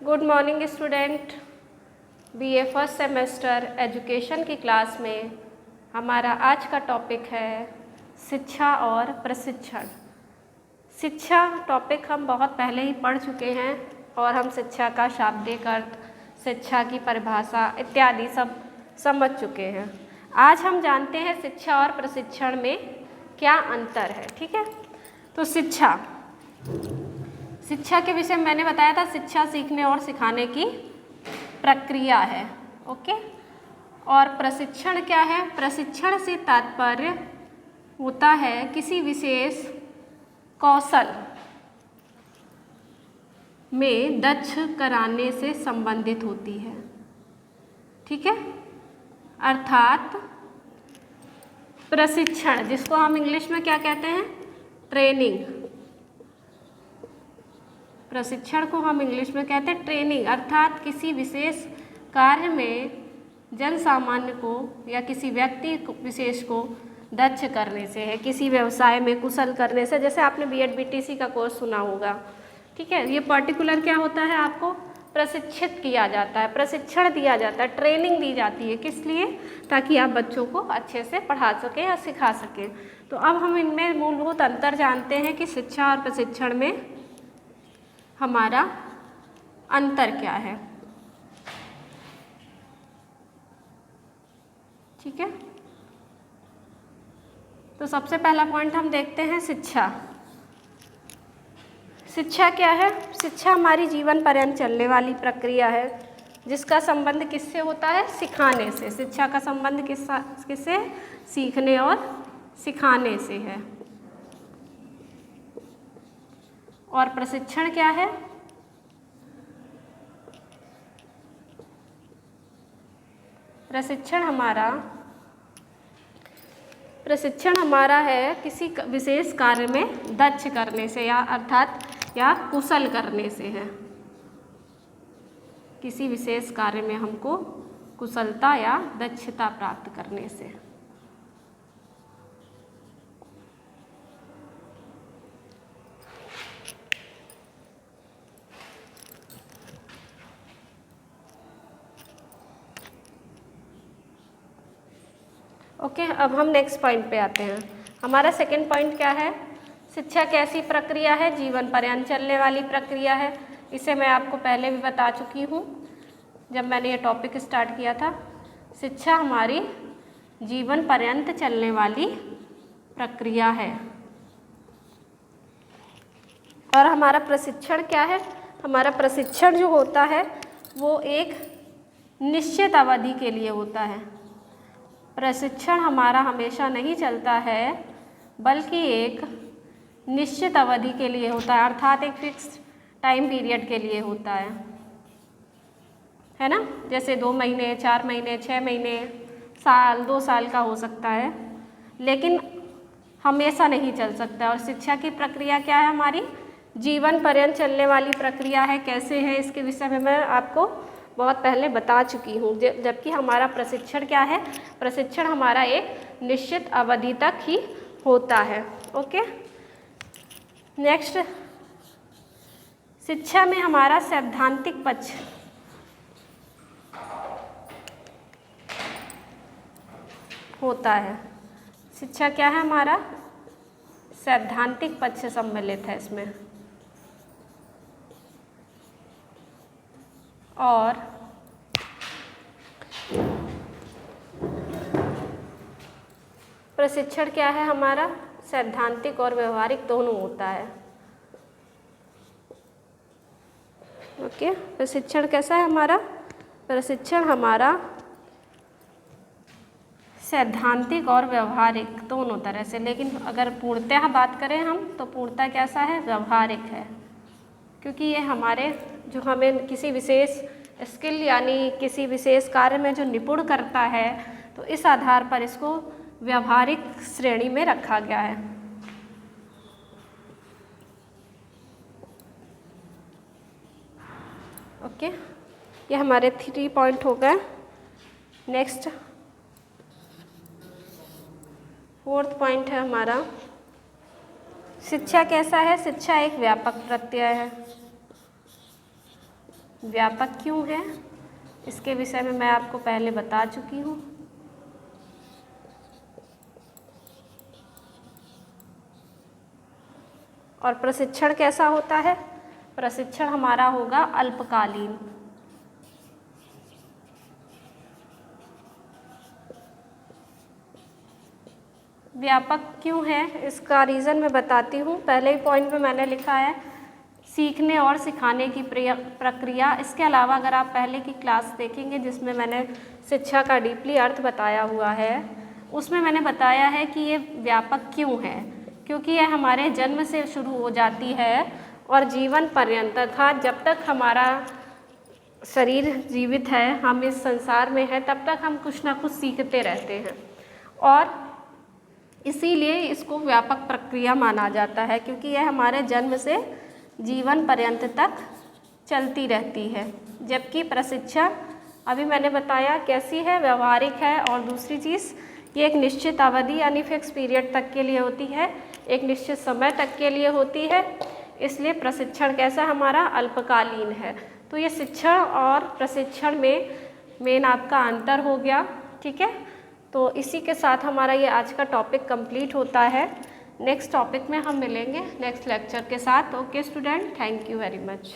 Good morning student. BA first semester education की class में हमारा आज का टॉपिक है शिक्षा और प्रशिक्षण। शिक्षा टॉपिक हम बहुत पहले ही पढ़ चुके हैं और हम शिक्षा का शाब्दिक अर्थ, शिक्षा की परिभाषा इत्यादि सब समझ चुके हैं। आज हम जानते हैं शिक्षा और प्रशिक्षण में क्या अंतर है। ठीक है, तो शिक्षा के विषय में मैंने बताया था, शिक्षा सीखने और सिखाने की प्रक्रिया है। ओके, और प्रशिक्षण क्या है? प्रशिक्षण से तात्पर्य होता है किसी विशेष कौशल में दक्ष कराने से संबंधित होती है। ठीक है, अर्थात प्रशिक्षण, जिसको हम इंग्लिश में क्या कहते हैं? ट्रेनिंग। प्रशिक्षण को हम इंग्लिश में कहते हैं ट्रेनिंग, अर्थात किसी विशेष कार्य में जन सामान्य को या किसी व्यक्ति विशेष को दक्ष करने से है, किसी व्यवसाय में कुशल करने से। जैसे आपने बीएड बीटीसी का कोर्स सुना होगा। ठीक है, ये पर्टिकुलर क्या होता है? आपको प्रशिक्षित किया जाता है, प्रशिक्षण दिया जाता है, ट्रेनिंग दी जाती है। किस लिए? ताकि आप बच्चों को अच्छे से पढ़ा सकें या सिखा सकें। तो अब हम इनमें मूलभूत अंतर जानते हैं कि शिक्षा और प्रशिक्षण में हमारा अंतर क्या है। ठीक है, तो सबसे पहला पॉइंट हम देखते हैं शिक्षा। शिक्षा क्या है? शिक्षा हमारी जीवन पर्यंत चलने वाली प्रक्रिया है जिसका संबंध किससे होता है? सिखाने से। शिक्षा का संबंध किससे? सीखने और सिखाने से है। और प्रशिक्षण क्या है? प्रशिक्षण हमारा है किसी विशेष कार्य में दक्ष करने से या कुशल करने से है। किसी विशेष कार्य में हमको कुशलता या दक्षता प्राप्त करने से। ओके, अब हम नेक्स्ट पॉइंट पे आते हैं। हमारा सेकंड पॉइंट क्या है? शिक्षा कैसी प्रक्रिया है? जीवन पर्यंत चलने वाली प्रक्रिया है। इसे मैं आपको पहले भी बता चुकी हूँ जब मैंने ये टॉपिक स्टार्ट किया था। शिक्षा हमारी जीवन पर्यंत चलने वाली प्रक्रिया है। और हमारा प्रशिक्षण क्या है? हमारा प्रशिक्षण जो होता है वो एक निश्चित अवधि के लिए होता है। प्रशिक्षण हमारा हमेशा नहीं चलता है बल्कि एक निश्चित अवधि के लिए होता है, अर्थात एक फिक्स टाइम पीरियड के लिए होता है ना। जैसे 2 महीने, 4 महीने, 6 महीने, साल, 2 साल का हो सकता है, लेकिन हमेशा नहीं चल सकता। और शिक्षा की प्रक्रिया क्या है? हमारी जीवन पर्यंत चलने वाली प्रक्रिया है। कैसे है इसके विषय में मैं आपको बहुत पहले बता चुकी हूँ। जबकि हमारा प्रशिक्षण क्या है? प्रशिक्षण हमारा एक निश्चित अवधि तक ही होता है। ओके, नेक्स्ट, शिक्षा में हमारा सैद्धांतिक पक्ष होता है। शिक्षा क्या है? हमारा सैद्धांतिक पक्ष सम्मिलित है इसमें। और प्रशिक्षण क्या है? हमारा सैद्धांतिक और व्यवहारिक दोनों होता है। ओके, प्रशिक्षण कैसा है हमारा? प्रशिक्षण हमारा सैद्धांतिक और व्यवहारिक दोनों तरह से, लेकिन अगर पूर्णतः बात करें हम तो पूर्णतः कैसा है? व्यवहारिक है। क्योंकि ये हमें किसी विशेष स्किल यानी किसी विशेष कार्य में जो निपुण करता है, तो इस आधार पर इसको व्यवहारिक श्रेणी में रखा गया है। ओके, ये हमारे 3 पॉइंट हो गए। नेक्स्ट, 4th पॉइंट है हमारा शिक्षा कैसा है? शिक्षा एक व्यापक प्रत्यय है। व्यापक क्यों है, इसके विषय में मैं आपको पहले बता चुकी हूँ। और प्रशिक्षण कैसा होता है, प्रशिक्षण हमारा होगा अल्पकालीन। व्यापक क्यों है, इसका रीज़न मैं बताती हूँ। पहले ही पॉइंट में मैंने लिखा है सीखने और सिखाने की प्रक्रिया। इसके अलावा अगर आप पहले की क्लास देखेंगे जिसमें मैंने शिक्षा का डीपली अर्थ बताया हुआ है, उसमें मैंने बताया है कि ये व्यापक क्यों है, क्योंकि यह हमारे जन्म से शुरू हो जाती है और जीवन पर्यंत, अर्थात जब तक हमारा शरीर जीवित है, हम इस संसार में हैं, तब तक हम कुछ ना कुछ सीखते रहते हैं। और इसीलिए इसको व्यापक प्रक्रिया माना जाता है, क्योंकि यह हमारे जन्म से जीवन पर्यंत तक चलती रहती है। जबकि प्रशिक्षण अभी मैंने बताया कैसी है, व्यवहारिक है। और दूसरी चीज़, ये एक निश्चित अवधि यानी फिक्स पीरियड तक के लिए होती है, एक निश्चित समय तक के लिए होती है। इसलिए प्रशिक्षण कैसा हमारा अल्पकालीन है। तो ये शिक्षण और प्रशिक्षण में मेन आपका अंतर हो गया, ठीक है। तो इसी के साथ हमारा ये आज का टॉपिक कंप्लीट होता है। नेक्स्ट टॉपिक में हम मिलेंगे नेक्स्ट लेक्चर के साथ। Okay student, thank you very much.